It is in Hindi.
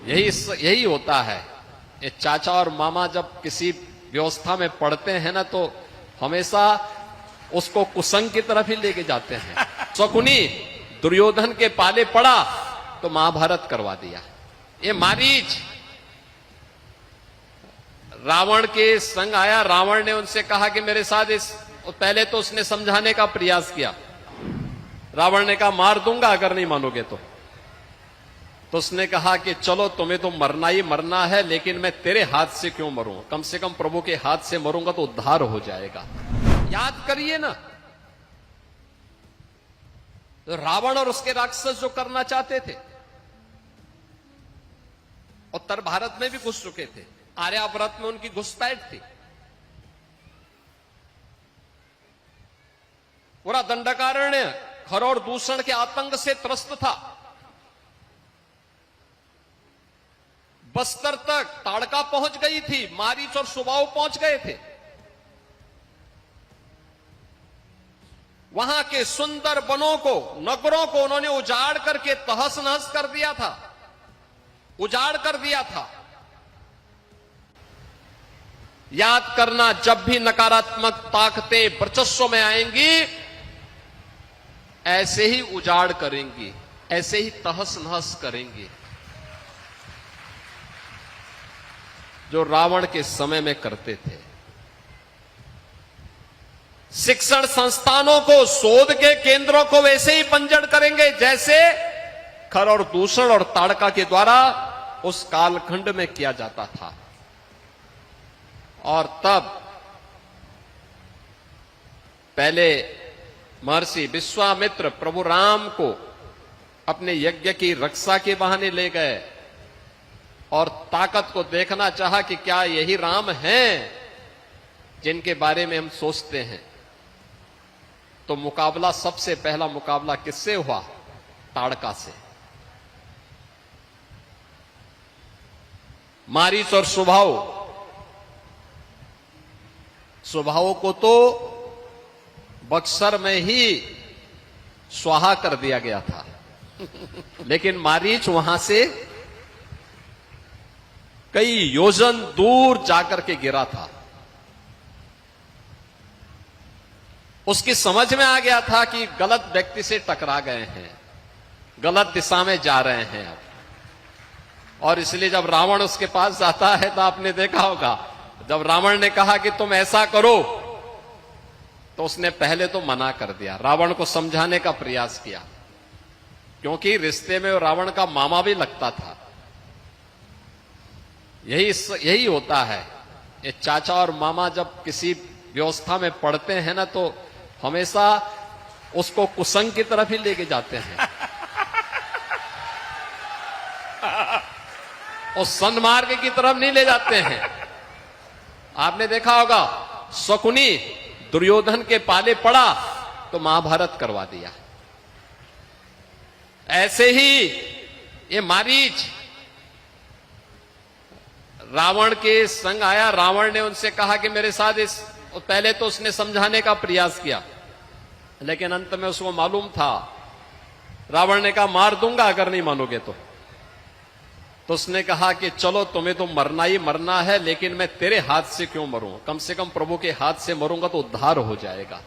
यही होता है। ये चाचा और मामा जब किसी व्यवस्था में पढ़ते हैं ना, तो हमेशा उसको कुसंग की तरफ ही लेके जाते हैं। शकुनी दुर्योधन के पाले पड़ा तो महाभारत करवा दिया। ये मारीच रावण के संग आया, रावण ने उनसे कहा कि मेरे साथ पहले तो उसने समझाने का प्रयास किया। रावण ने कहा मार दूंगा अगर नहीं मानोगे तो उसने कहा कि चलो तुम्हें तो मरना ही मरना है, लेकिन मैं तेरे हाथ से क्यों मरूं, कम से कम प्रभु के हाथ से मरूंगा तो उद्धार हो जाएगा। याद करिए ना, तो रावण और उसके राक्षस जो करना चाहते थे, उत्तर भारत में भी घुस चुके थे, आर्यावर्त में उनकी घुसपैठ थी, पूरा दंडकारण्य खर और दूषण के आतंक से त्रस्त था। बस्तर तक ताड़का पहुंच गई थी, मारीच और सुबाहु पहुंच गए थे। वहां के सुंदर वनों को, नगरों को उन्होंने उजाड़ करके तहस नहस कर दिया था, उजाड़ कर दिया था। याद करना, जब भी नकारात्मक ताकतें वर्चस्व में आएंगी, ऐसे ही उजाड़ करेंगी, ऐसे ही तहस नहस करेंगी, जो रावण के समय में करते थे। शिक्षण संस्थानों को, शोध के केंद्रों को वैसे ही बंजर करेंगे जैसे खर और दूषण और ताड़का के द्वारा उस कालखंड में किया जाता था। और तब पहले महर्षि विश्वामित्र प्रभु राम को अपने यज्ञ की रक्षा के बहाने ले गए और ताकत को देखना चाहा कि क्या यही राम हैं जिनके बारे में हम सोचते हैं। तो मुकाबला, सबसे पहला मुकाबला किससे हुआ? ताड़का से। मारीच और सुबाहु को तो बक्सर में ही स्वाहा कर दिया गया था, लेकिन मारीच वहां से कई योजन दूर जाकर के गिरा था। उसकी समझ में आ गया था कि गलत व्यक्ति से टकरा गए हैं, गलत दिशा में जा रहे हैं अब। और इसलिए जब रावण उसके पास जाता है तो आपने देखा होगा, जब रावण ने कहा कि तुम ऐसा करो, तो उसने पहले तो मना कर दिया, रावण को समझाने का प्रयास किया, क्योंकि रिश्ते में रावण का मामा भी लगता था। यही होता है। ये चाचा और मामा जब किसी व्यवस्था में पढ़ते हैं ना, तो हमेशा उसको कुसंग की तरफ ही लेके जाते हैं, और सन्मार्ग की तरफ नहीं ले जाते हैं। आपने देखा होगा, शकुनी दुर्योधन के पाले पड़ा तो महाभारत करवा दिया। ऐसे ही ये मारीच रावण के संग आया, रावण ने उनसे कहा कि मेरे साथ पहले तो उसने समझाने का प्रयास किया, लेकिन अंत में उसको मालूम था, रावण ने कहा मार दूंगा अगर नहीं मानोगे तो उसने कहा कि चलो तुम्हें तो मरना ही मरना है, लेकिन मैं तेरे हाथ से क्यों मरूं, कम से कम प्रभु के हाथ से मरूंगा तो उद्धार हो जाएगा।